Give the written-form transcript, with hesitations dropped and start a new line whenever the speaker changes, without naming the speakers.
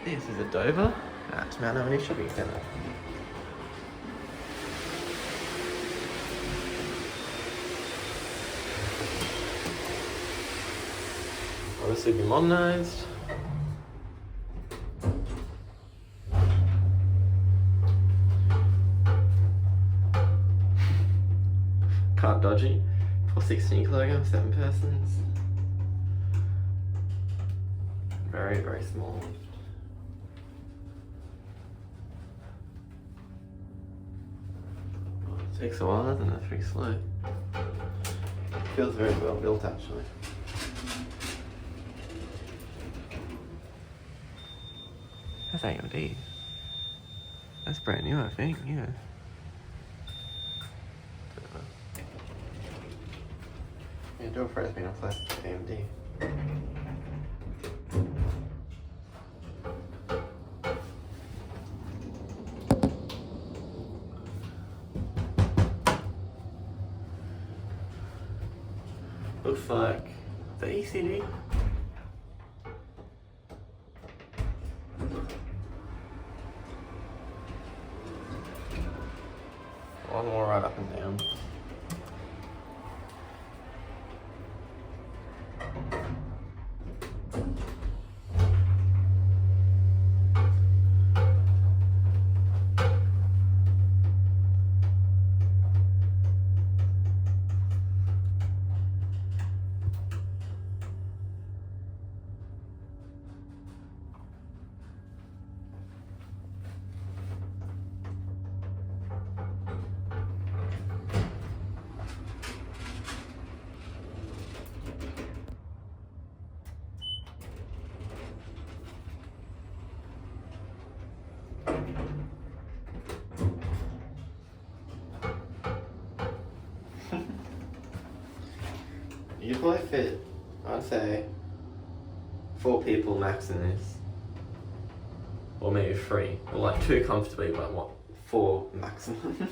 This is a Dover at Mount Ommaney Shopping Centre. Obviously be modernised. Can't dodgy. For 16 kilograms, 7 persons. Very, very small. It takes a while, doesn't it? It's pretty slow. Feels very well built actually. That's AMD. That's brand new, I think, yeah. Yeah, Dewhurst has been replaced with AMD. Looks like the ECD. One more right up and down. You probably fit, I'd say, 4 people max in this. Or maybe 3. Or like 2 comfortably, but what, 4 maximum.